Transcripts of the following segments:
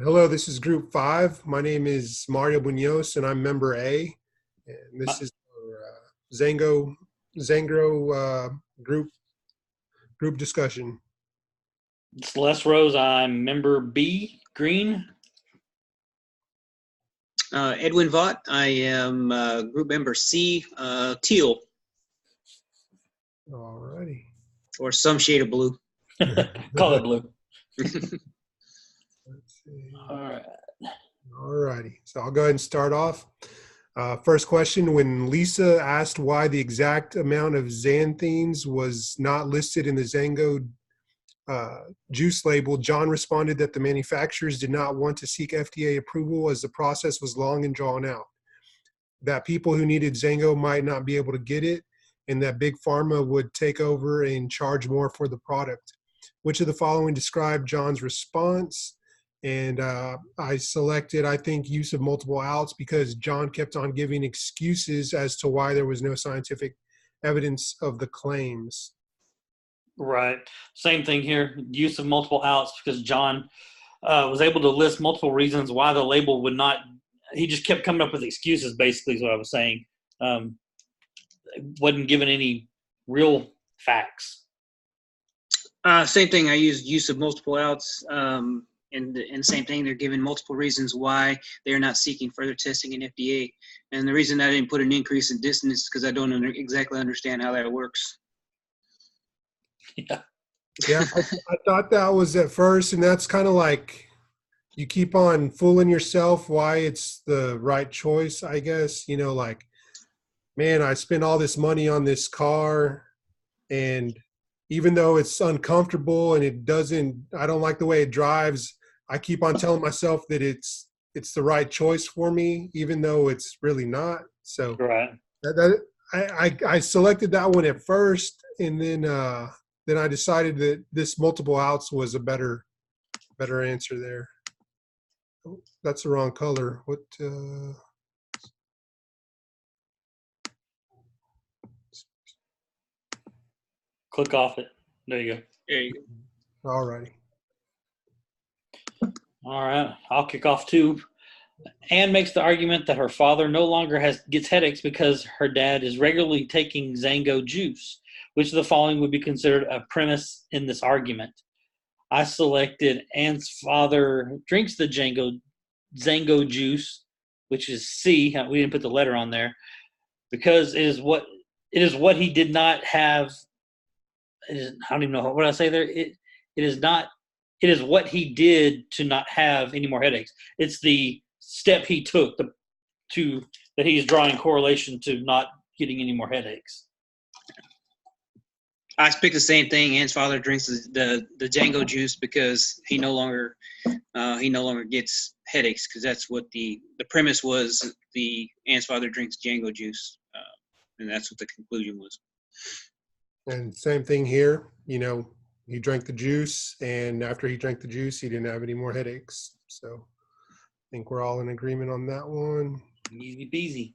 Hello, this is Group 5. My name is Mario Munoz, and I'm member A. And Uh, this is our Xango group discussion. It's Les Rose. I'm member B, green. Edwin Vaught. I am group member C, teal, All righty. or some shade of blue. Call it blue. Let's see. All right. All righty. So I'll go ahead and start off. First question, when Lisa asked why the exact amount of xanthines was not listed in the Xango juice label, John responded that the manufacturers did not want to seek FDA approval as the process was long and drawn out, that people who needed Xango might not be able to get it, and that Big Pharma would take over and charge more for the product. Which of the following describe John's response? And I selected, I think, use of multiple outs because John kept on giving excuses as to why there was no scientific evidence of the claims. Right. Same thing here. Use of multiple outs because John was able to list multiple reasons why the label would not. He just kept coming up with excuses, basically, is what I was saying. Wasn't given any real facts. Same thing. I used use of multiple outs. And same thing, they're giving multiple reasons why they're not seeking further testing in FDA. And the reason I didn't put an increase in distance is because I don't exactly understand how that works. Yeah, I thought that was at first, and that's kind of like you keep on fooling yourself why it's the right choice, I guess. You know, like, man, I spent all this money on this car, and even though it's uncomfortable and I don't like the way it drives, I keep on telling myself that it's the right choice for me, even though it's really not. So Right. I selected that one at first, and then I decided that this multiple outs was a better answer there. Oh, that's the wrong color. What? Click off it. There you go. There you go. All righty. All right. I'll kick off too. Anne makes the argument that her father no longer gets headaches because her dad is regularly taking Xango juice. Which of the following would be considered a premise in this argument? I selected Anne's father drinks the Xango juice, which is C. We didn't put the letter on there because it is what he did not have. I don't even know what I say there. It is what he did to not have any more headaches. It's the step he took that he's drawing correlation to not getting any more headaches. I picked the same thing. Ann's father drinks the Xango juice because he no longer gets headaches, because that's what the premise was. Ann's father drinks Xango juice, and that's what the conclusion was. And same thing here. You know, he drank the juice, and after he drank the juice, he didn't have any more headaches. So I think we're all in agreement on that one. Easy peasy.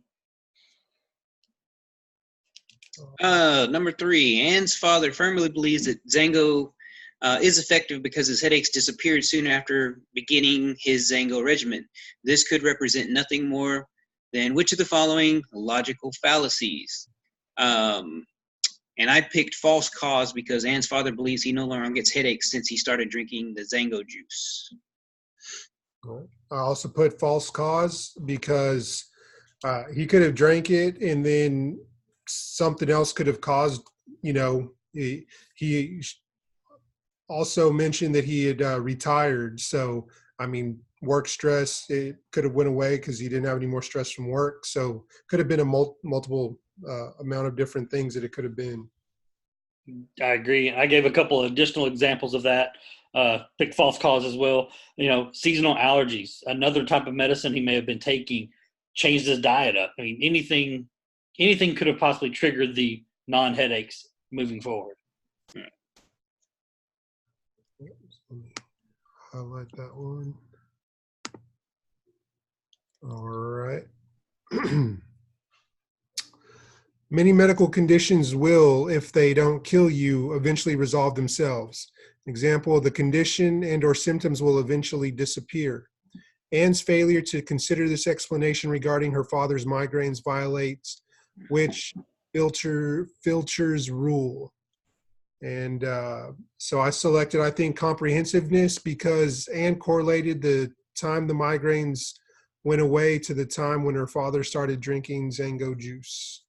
Number 3, Ann's father firmly believes that Xango is effective because his headaches disappeared soon after beginning his Xango regimen. This could represent nothing more than which of the following logical fallacies? And I picked false cause because Ann's father believes he no longer gets headaches since he started drinking the Xango juice. I also put false cause because he could have drank it and then something else could have caused, you know, he also mentioned that he had retired. So, I mean, work stress, it could have went away because he didn't have any more stress from work. So could have been a multiple amount of different things that it could have been. I agree. I gave a couple of additional examples of that. Picked false cause as well. You know, seasonal allergies, another type of medicine he may have been taking, changed his diet up. I mean, anything could have possibly triggered the non-headaches moving forward. Let me highlight that one. All right. Many medical conditions will, if they don't kill you, eventually resolve themselves. Example, the condition and or symptoms will eventually disappear. Anne's failure to consider this explanation regarding her father's migraines violates which Filcher's rule. And so I selected, I think, comprehensiveness because Anne correlated the time the migraines went away to the time when her father started drinking Xango juice.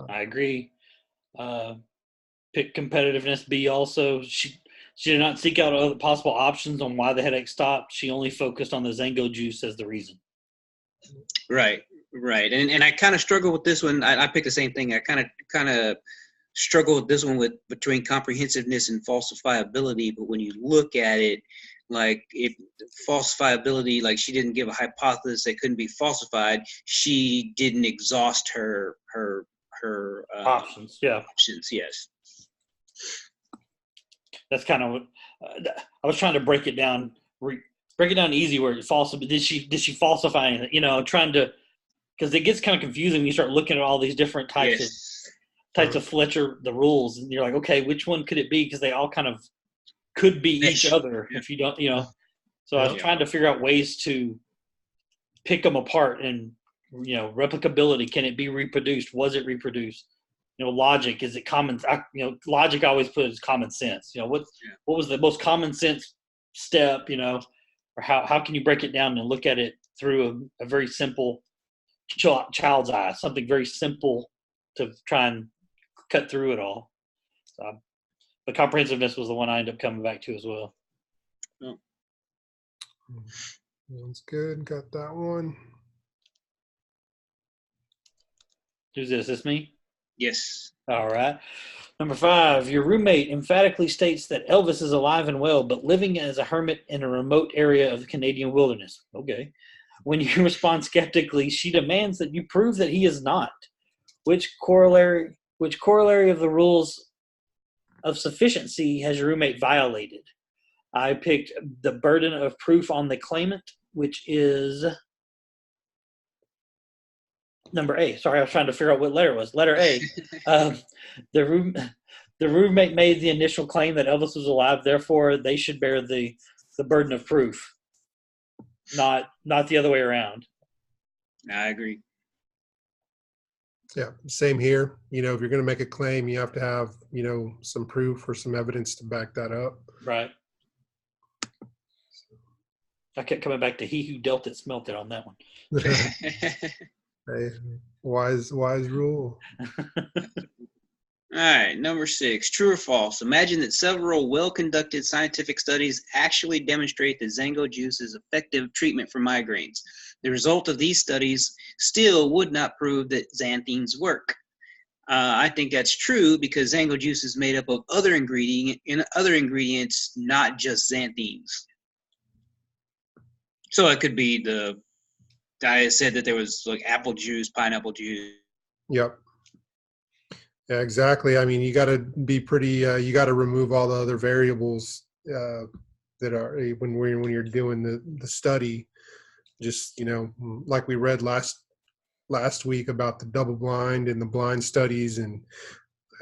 I agree. Pick competitiveness. B also, she did not seek out other possible options on why the headache stopped. She only focused on the Xango juice as the reason. Right. And I kind of struggle with this one. I picked the same thing. I kind of struggle with this one between comprehensiveness and falsifiability. But when you look at it, like if falsifiability, like she didn't give a hypothesis that couldn't be falsified. She didn't exhaust her Options. Yeah. Options. Yes. That's kind of what I was trying to break it down easy where it falsified. Did she falsify anything? Trying to, because it gets kind of confusing when you start looking at all these different types of Fletcher, the rules, and you're like, okay, which one could it be? Because they all kind of could be each other if you don't, So I was trying to figure out ways to pick them apart and, replicability. Can it be reproduced? Was it reproduced? Logic, is it common? Logic I always put as common sense. What was the most common sense step? Or how can you break it down and look at it through a very simple child's eye, something very simple to try and cut through it all. So, but comprehensiveness was the one I ended up coming back to as well. Oh. Sounds good. Got that one. Who's this? Is this me? Yes. All right. Number 5, your roommate emphatically states that Elvis is alive and well, but living as a hermit in a remote area of the Canadian wilderness. Okay. When you respond skeptically, she demands that you prove that he is not. Which corollary of the rules of sufficiency has your roommate violated? I picked the burden of proof on the claimant, which is number A. Sorry, I was trying to figure out what letter it was. Letter A. The roommate made the initial claim that Elvis was alive, therefore they should bear the burden of proof, not the other way around. I agree. Yeah, same here. If you're going to make a claim, you have to have, some proof or some evidence to back that up. Right. I kept coming back to he who dealt it smelt it on that one. Hey, wise rule. All right, number 6, true or false? Imagine that several well-conducted scientific studies actually demonstrate that Xango juice is effective treatment for migraines. The result of these studies still would not prove that xanthines work. I think that's true because Xango juice is made up of other ingredients, not just xanthines. So it could be the guy said that there was like apple juice, pineapple juice. Yep. Yeah, exactly. I mean, you got to be pretty. You got to remove all the other variables that are when you're doing the study. Just like we read last week about the double blind and the blind studies, and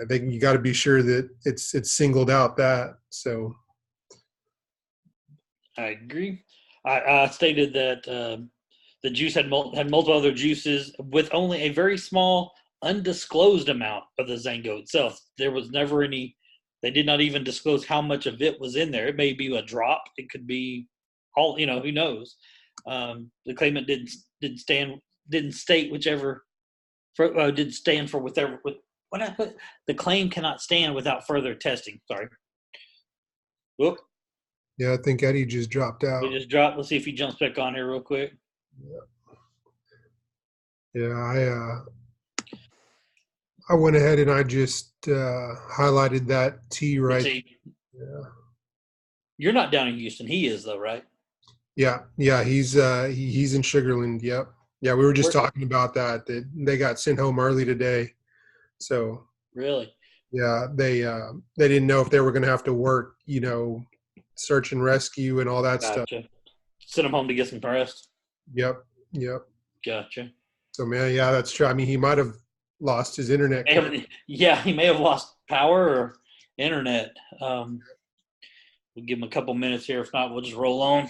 I think you got to be sure that it's singled out that. So I agree. I stated that the juice had multiple other juices with only a very small undisclosed amount of the Xango itself. There was never any. They did not even disclose how much of it was in there. It may be a drop. It could be all. Who knows? The claimant didn't state whichever. Didn't stand for whatever. What I put. The claim cannot stand without further testing. Sorry. Whoop. Yeah, I think Eddie just dropped out. He just dropped. Let's see if he jumps back on here real quick. Yeah, I went ahead and I just highlighted that T right. Yeah. You're not down in Houston. He is though, right? Yeah. He's in Sugarland. Yep. Yeah, we were just talking about that they got sent home early today. So really, yeah, they didn't know if they were going to have to work, search and rescue and all that stuff. Send him home to get some rest. Yep. Gotcha. So man, yeah, that's true. I mean, he might have lost his internet. Yeah, he may have lost power or internet. We'll give him a couple minutes here. If not, we'll just roll on.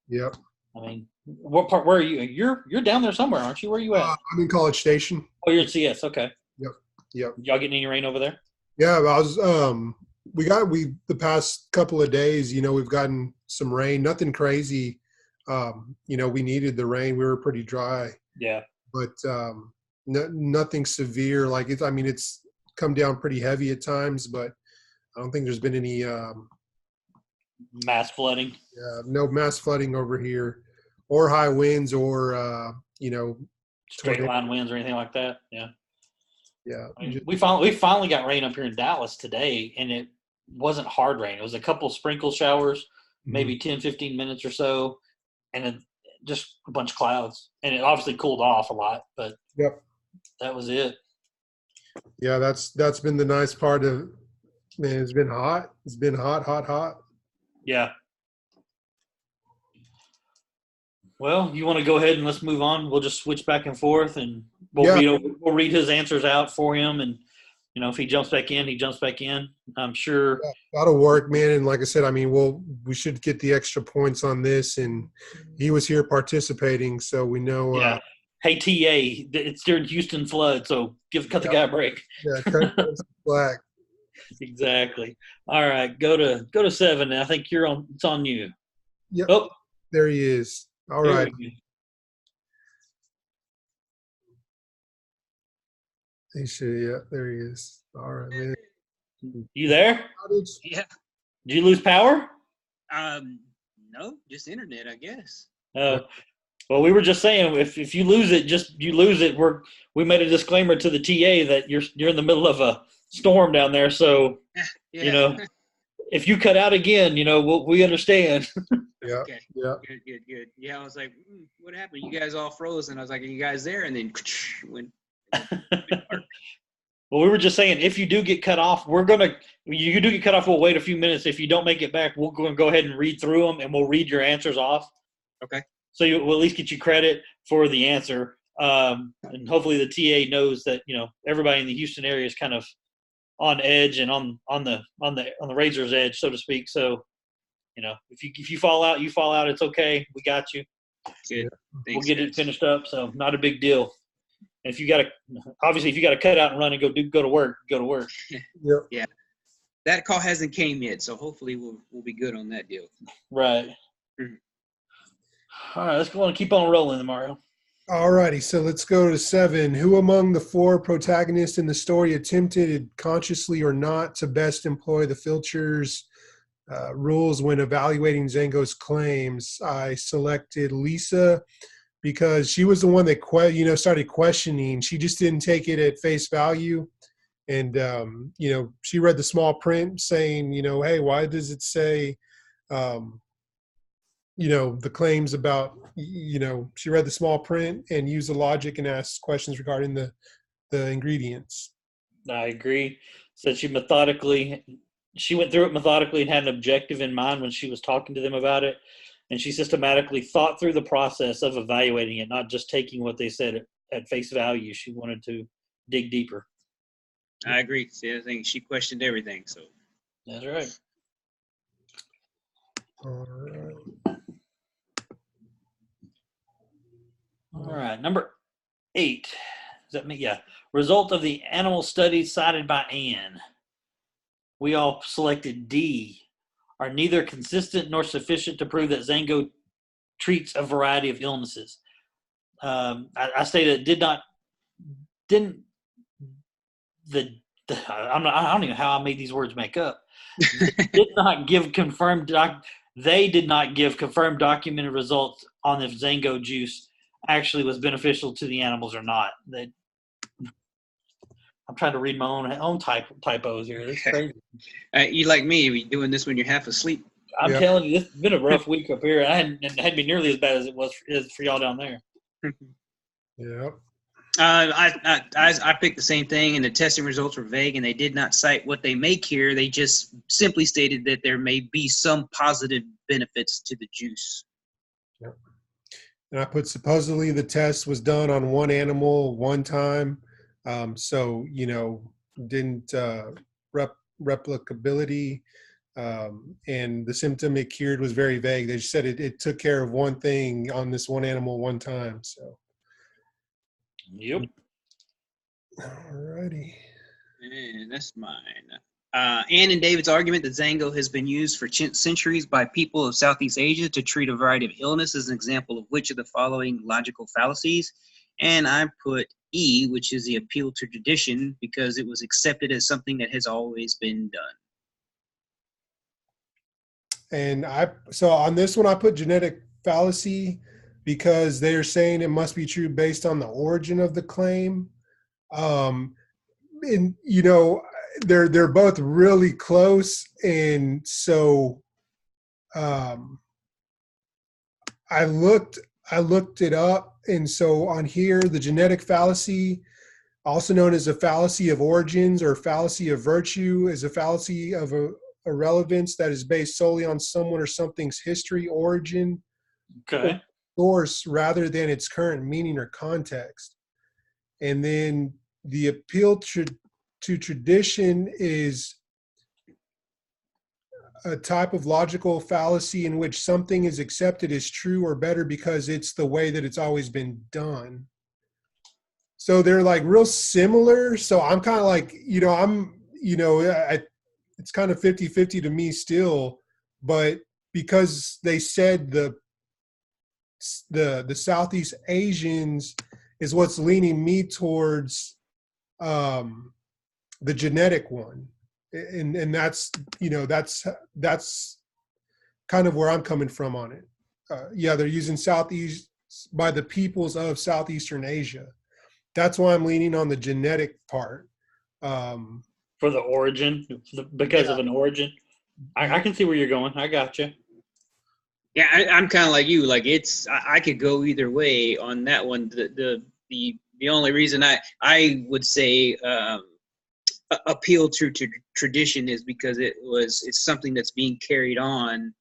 Yep. I mean, what part? Where are you? You're down there somewhere, aren't you? Where are you at? I'm in College Station. Oh, you're at CS. Okay. Yep. Y'all getting any rain over there? Yeah, I was. The past couple of days, we've gotten some rain. Nothing crazy. We needed the rain. We were pretty dry. Yeah. But nothing severe. Like it's come down pretty heavy at times, but I don't think there's been any mass flooding. No mass flooding over here, or high winds, or straight line winds or anything like that. Yeah. Yeah. I mean, we finally got rain up here in Dallas today, and it wasn't hard rain. It was a couple sprinkle showers, maybe 10, 15 minutes or so, and then just a bunch of clouds. And it obviously cooled off a lot, but that was it. Yeah, that's been the nice part of, man, it's been hot. It's been hot. Yeah. Well, you want to go ahead and let's move on. We'll just switch back and forth, and we'll read his answers out for him. And, if he jumps back in, he jumps back in. I'm sure. Yeah, that'll work, man. And like I said, we should get the extra points on this. And he was here participating, so we know. Yeah. Hey, TA, it's during Houston flood, so cut the guy a break. Yeah, cut the slack. Exactly. All right, go to 7. I think it's on you. Yep. Oh, there he is. All right. There he is. All right, man. You there? Yeah. Did you lose power? No, just internet, I guess. Well, we were just saying if you lose it, you lose it. We made a disclaimer to the TA that you're in the middle of a storm down there, so if you cut out again, we understand. Yeah. Okay. Yeah. Good. Yeah, I was like, what happened? You guys all froze, and I was like, are you guys there? And then went. Well, we were just saying, if you do get cut off, we'll wait a few minutes. If you don't make it back, we'll go ahead and read through them, and we'll read your answers off. Okay. So we'll at least get you credit for the answer. And hopefully the TA knows that, everybody in the Houston area is kind of on edge and on the razor's edge, so to speak. So, if you fall out, it's okay. We got you. Good. We'll get it finished up. So not a big deal. And if you got to cut out and run and go to work, go to work. Yep. Yeah. That call hasn't came yet, so hopefully we'll be good on that deal. Right. Mm-hmm. All right, let's go on and keep on rolling, Mario. All righty, so let's go to 7. Who among the 4 protagonists in the story attempted, consciously or not, to best employ the filter's rules when evaluating Xango's claims? I selected Lisa because she was the one that started questioning. She just didn't take it at face value, and she read the small print saying, hey, why does it say the claims about, she read the small print and used the logic and asked questions regarding the ingredients. I agree. So she went through it methodically and had an objective in mind when she was talking to them about it. And she systematically thought through the process of evaluating it, not just taking what they said at face value. She wanted to dig deeper. I agree. See, I think she questioned everything. So that's right. All right. All right, number 8. Is that me? Yeah. Result of the animal study cited by Anne. We all selected D. Are neither consistent nor sufficient to prove that Xango treats a variety of illnesses. I stated I don't even know how I made these words make up. They did not give confirmed documented results on if Xango juice actually was beneficial to the animals or not. I'm trying to read my own typos here. It's crazy. You like me, you doing this when you're half asleep. I'm telling you, this has been a rough week up here. It hadn't been nearly as bad as it was for y'all down there. Yeah. I picked the same thing, and the testing results were vague, and they did not cite what they make here. They just simply stated that there may be some positive benefits to the juice. Yep. And I put supposedly the test was done on one animal one time. So, didn't replicability. And the symptom it cured was very vague. They just said it took care of one thing on this one animal one time. So. Yep. Alrighty. And that's mine. Ann and David's argument that Xango has been used for centuries by people of Southeast Asia to treat a variety of illness is an example of which of the following logical fallacies. And I put E, which is the appeal to tradition, because it was accepted as something that has always been done. And so on this one, I put genetic fallacy because they're saying it must be true based on the origin of the claim. And they're both really close, and so I looked it up, and so on here, the genetic fallacy, also known as a fallacy of origins or fallacy of virtue, is a fallacy of a relevance that is based solely on someone or something's history, origin, Okay. source, rather than its current meaning or context. And then the appeal to tradition is a type of logical fallacy in which something is accepted as true or better because it's the way that it's always been done. So they're like real similar. So I'm kind of like, it's kind of 50-50 to me still, but because they said the Southeast Asians is what's leaning me towards the genetic one, and that's kind of where I'm coming from on it. They're using Southeast by the peoples of Southeastern Asia. That's why I'm leaning on the genetic part. For the origin, because of an origin. I can see where you're going. I got you. Yeah, I'm kind of like you. Like I could go either way on that one. The only reason I would say appeal to tradition is because it's something that's being carried on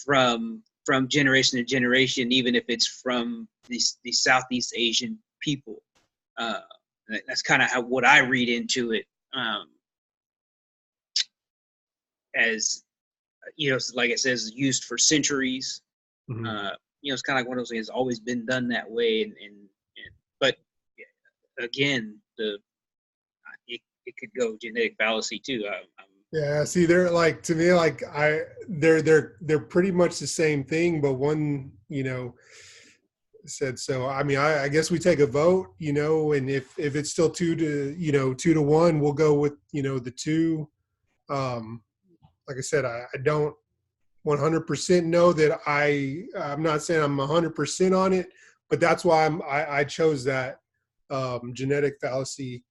from generation to generation, even if it's from the Southeast Asian people. That's kind of what I read into it. As like it says, used for centuries. Mm-hmm. It's kind of like one of those things. It's always been done that way, but again, it could go genetic fallacy too. Yeah, see, they're like, to me, like they're pretty much the same thing, but one, said so. I mean, I guess we take a vote, and if it's still 2-1, we'll go with the 2. Like I said, I don't 100% know that I'm not saying I'm 100% on it, but that's why I chose that genetic fallacy.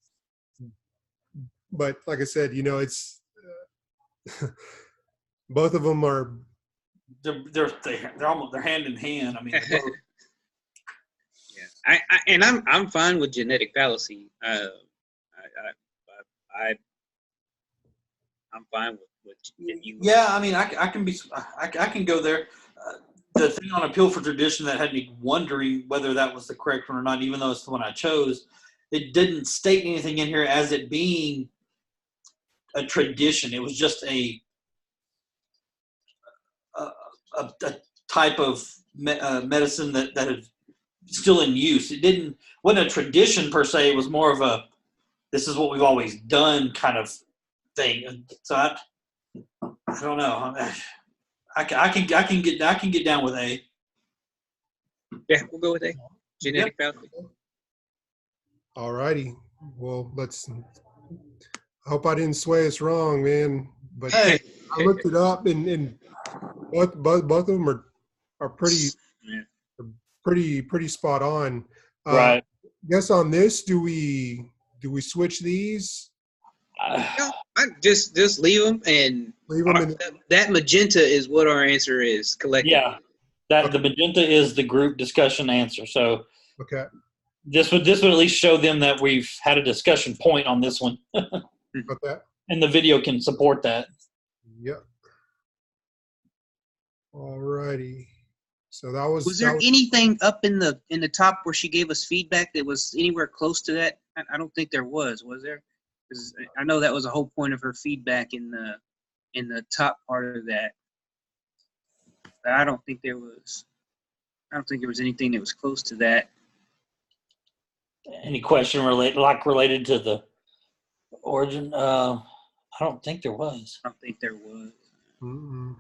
But like I said, it's both of them are. They're almost, they're hand in hand. I mean, yeah. I'm fine with genetic fallacy. I'm fine with you. Yeah, I mean, I can go there. The thing on appeal for tradition that had me wondering whether that was the correct one or not, even though it's the one I chose, it didn't state anything in here as it being a tradition. It was just a type of medicine that is still in use. It wasn't a tradition per se. It was more of a, this is what we've always done kind of thing. So I don't know. I can get down with A. Yeah, we'll go with A. Genetic fallacy. All righty. Well, I hope I didn't sway us wrong, man. But hey. I looked it up, and both of them are pretty spot on. Right. I guess on this, do we switch these? No, I just leave them, and Leave them that magenta is what our answer is collectively. Yeah, the magenta is the group discussion answer. So okay, this would at least show them that we've had a discussion point on this one. Okay. And the video can support that. Yep. All righty. So that was. Was there anything up in the top where she gave us feedback that was anywhere close to that? I don't think there was there? Because I know that was a whole point of her feedback in the in the top part of that. But I don't think there was anything that was close to that. Any question related to the origin? I don't think there was. I don't think there was. Mm-mm.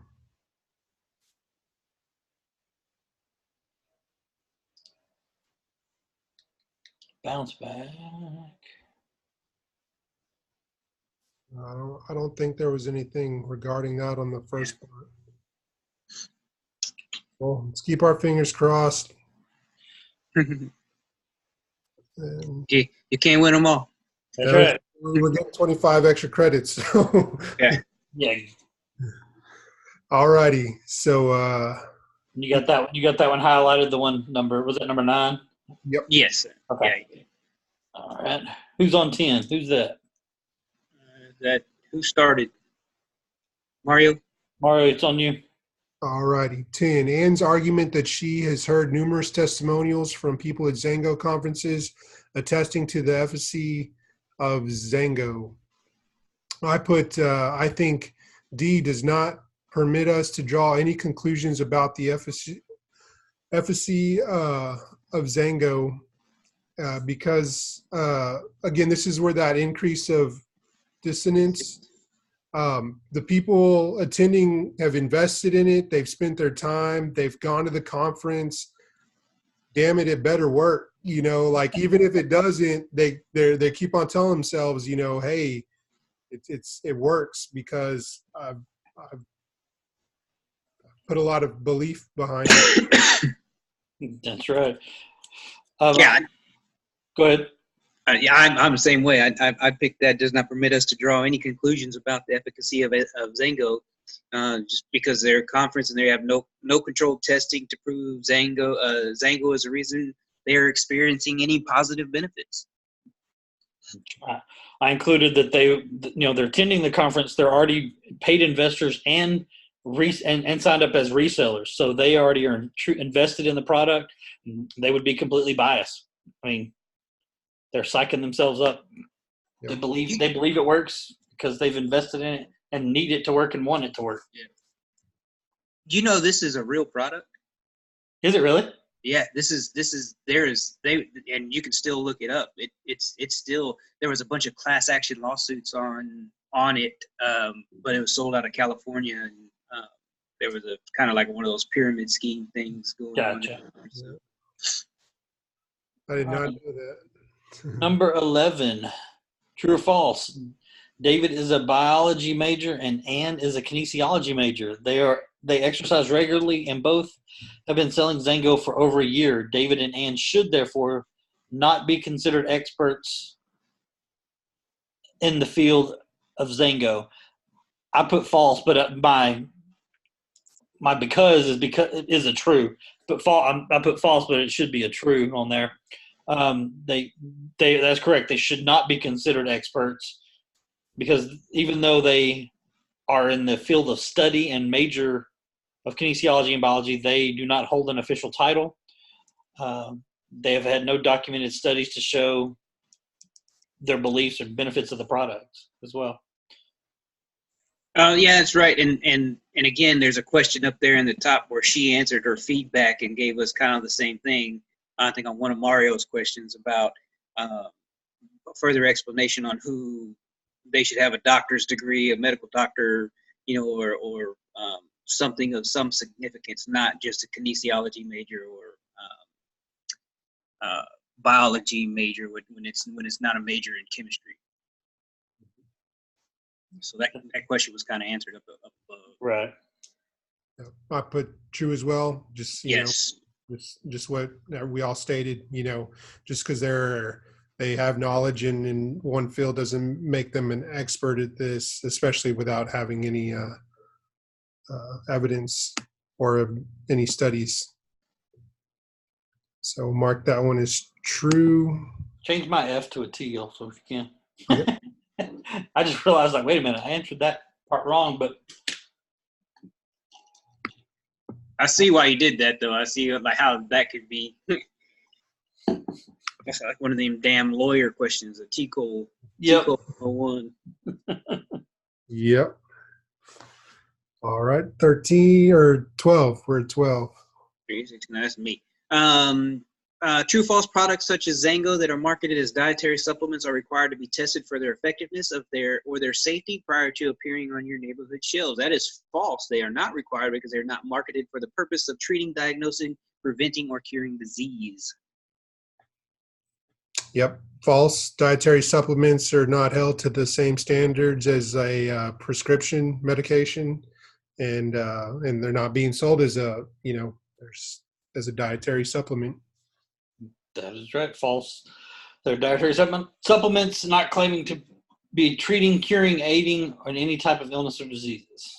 Bounce back. I don't think there was anything regarding that on the first part. Well, let's keep our fingers crossed. And You can't win them all. That's right. we're getting 25 extra credits. So. Yeah. Yeah. All righty. So You got that. You got that one highlighted. The one number was it number 9? yep. Yes. Sir. Okay. Yeah. All right. Who's on 10? Who's that? Who started? Mario. Mario, it's on you. All righty. 10. Ann's argument that she has heard numerous testimonials from people at Xango conferences attesting to the efficacy of Xango. I think D does not permit us to draw any conclusions about the efficacy of Xango because, again, this is where that increase of dissonance. The people attending have invested in it. They've spent their time. They've gone to the conference. Damn it, it better work. Like even if it doesn't, they keep on telling themselves, hey, it works because I've put a lot of belief behind it. That's right. Yeah. Go ahead. Yeah, I'm the same way. I picked that does not permit us to draw any conclusions about the efficacy of Xango, just because they're a conference and they have no controlled testing to prove Xango is the reason they're experiencing any positive benefits. I included that they're attending the conference. They're already paid investors and signed up as resellers, so they already are invested in the product. They would be completely biased. I mean, they're psyching themselves up. Yep. They believe it works because they've invested in it and need it to work and want it to work. Yeah. Do you know this is a real product? Is it really? Yeah, and you can still look it up. It's still, there was a bunch of class action lawsuits on it, but it was sold out of California, and there was a kind of like one of those pyramid scheme things going on. Gotcha. So. I did not know that. Number 11, true or false? David is a biology major and Ann is a kinesiology major. They exercise regularly and both have been selling Xango for over a year. David and Ann should therefore not be considered experts in the field of Xango. I put false, but my because is a true. But I put false, but it should be a true on there. That's correct. They should not be considered experts because even though they are in the field of study and major of kinesiology and biology, they do not hold an official title. They have had no documented studies to show their beliefs or benefits of the product as well. Yeah, that's right. And again, there's a question up there in the top where she answered her feedback and gave us kind of the same thing. I think on one of Mario's questions about further explanation on who they should have a doctor's degree, a medical doctor, or something of some significance, not just a kinesiology major or biology major when it's not a major in chemistry. So that question was kind of answered up above. Right. I put true as well. Just yes. Just what we all stated. Just because they have knowledge in one field doesn't make them an expert at this, especially without having any evidence or any studies. So mark that one as true. Change my F to a T also if you can. Yep. I just realized, wait a minute, I answered that part wrong, but I see why you did that, though. I see how that could be. That's like one of them damn lawyer questions, a TCOL. Yep. TCOL 101. Yep. All right, 13 or 12. We're at 12. 36, no, that's me. True false products such as Xango that are marketed as dietary supplements are required to be tested for their effectiveness of their safety prior to appearing on your neighborhood shelves. That is false. They are not required because they're not marketed for the purpose of treating, diagnosing, preventing, or curing disease. Yep. False. Dietary supplements are not held to the same standards as a prescription medication, and they're not being sold as as a dietary supplement. That is right. False. They're dietary supplements not claiming to be treating, curing, aiding, or any type of illness or diseases.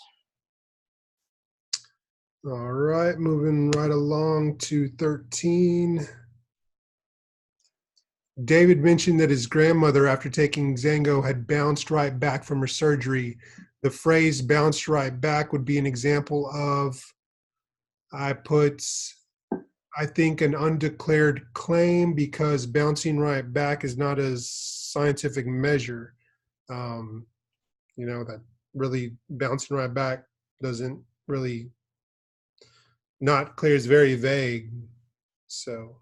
All right, moving right along to 13. David mentioned that his grandmother, after taking Xango, had bounced right back from her surgery. The phrase bounced right back would be an example of, I think, an undeclared claim, because bouncing right back is not a scientific measure. That really bouncing right back doesn't really, not clear, is very vague. So.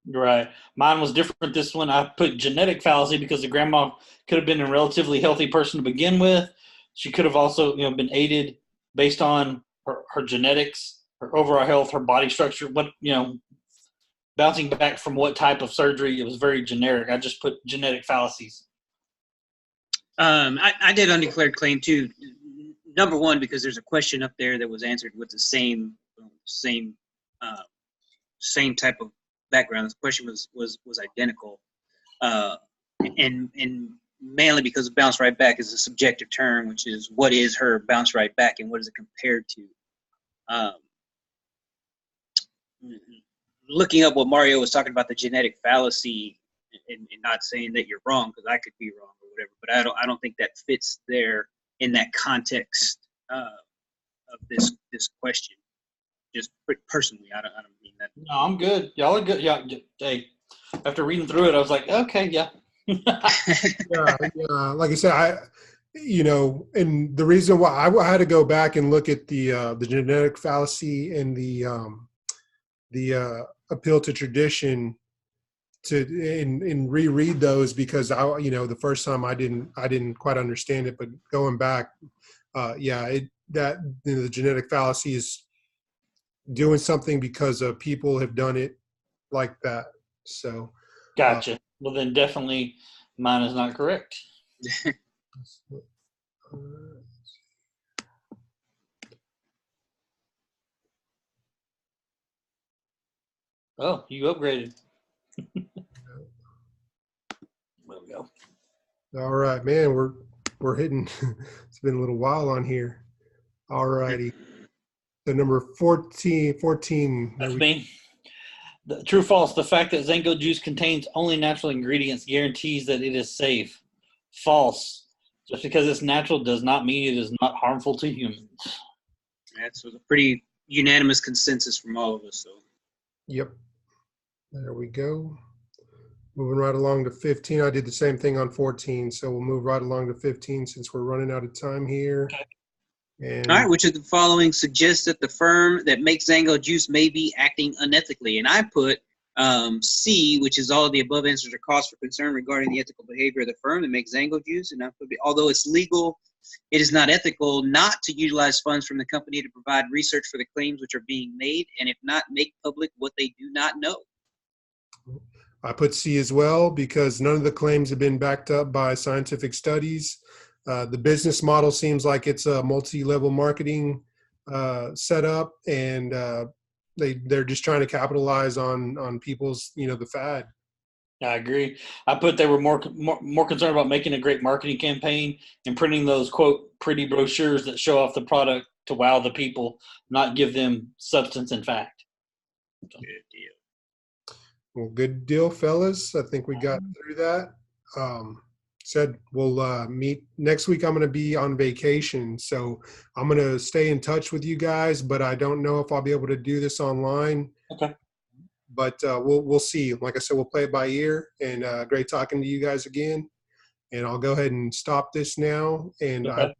Right. Mine was different. This one, I put genetic fallacy because the grandma could have been a relatively healthy person to begin with. She could have also, been aided based on her genetics, her overall health, her body structure. Bouncing back from what type of surgery? It was very generic. I just put genetic fallacies. I did undeclared claim too. Number one, because there's a question up there that was answered with the same type of background. The question was identical, and mainly because bounce right back is a subjective term, which is what is her bounce right back and what is it compared to. Looking up what Mario was talking about, the genetic fallacy, and not saying that you're wrong, because I could be wrong or whatever, but I don't think that fits there in that context of this question. Just personally, I don't mean that. No, I'm good. Y'all are good. Yeah. Hey, after reading through it, I was like, okay, yeah. Yeah. Like I said, and the reason why I had to go back and look at the genetic fallacy and the appeal to tradition and reread those, because the first time I didn't quite understand it, but going back, the genetic fallacy is doing something because people have done it like that. So. Gotcha. Well, then definitely mine is not correct. Oh, you upgraded. There we go. All right, man, we're hitting. It's been a little while on here. All righty. So number 14. That's me. The true false. The fact that Xango juice contains only natural ingredients guarantees that it is safe. False. Just because it's natural does not mean it is not harmful to humans. That's a pretty unanimous consensus from all of us. So. Yep. There we go. Moving right along to 15. I did the same thing on 14, so we'll move right along to 15 since we're running out of time here. Okay. And all right, which of the following suggests that the firm that makes Xango juice may be acting unethically? And I put C, which is all of the above answers are cause for concern regarding the ethical behavior of the firm that makes Xango juice. And I put, although it's legal, it is not ethical not to utilize funds from the company to provide research for the claims which are being made, and if not, make public what they do not know. I put C as well, because none of the claims have been backed up by scientific studies. The business model seems like it's a multi-level marketing setup, and they're just trying to capitalize on people's, the fad. I agree. I put they were more concerned about making a great marketing campaign and printing those, quote, pretty brochures that show off the product to wow the people, not give them substance and fact. So. Good deal. Well, good deal, fellas. I think we got through that. Said we'll meet next week. I'm going to be on vacation, so I'm going to stay in touch with you guys, but I don't know if I'll be able to do this online. Okay. But we'll see. Like I said, we'll play it by ear, and great talking to you guys again. And I'll go ahead and stop this now and Okay.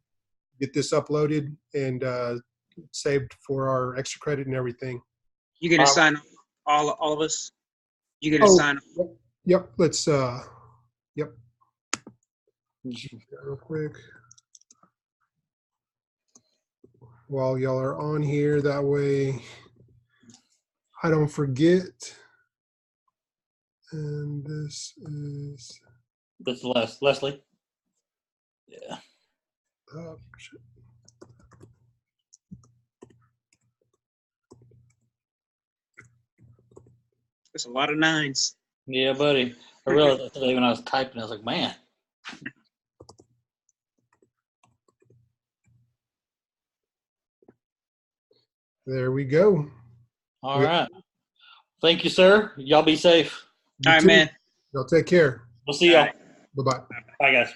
get this uploaded and saved for our extra credit and everything. You gonna sign all of us? You gonna sign? Yep. Let's. Yep. Real quick. While y'all are on here, that way I don't forget. And this is. This is Leslie. Yeah. Shit. There's a lot of 9s. Yeah, buddy. I realized that today when I was typing, I was like, man. There we go. All right. Thank you, sir. Y'all be safe. All right, man. Y'all take care. We'll see y'all. Bye-bye. Bye, guys.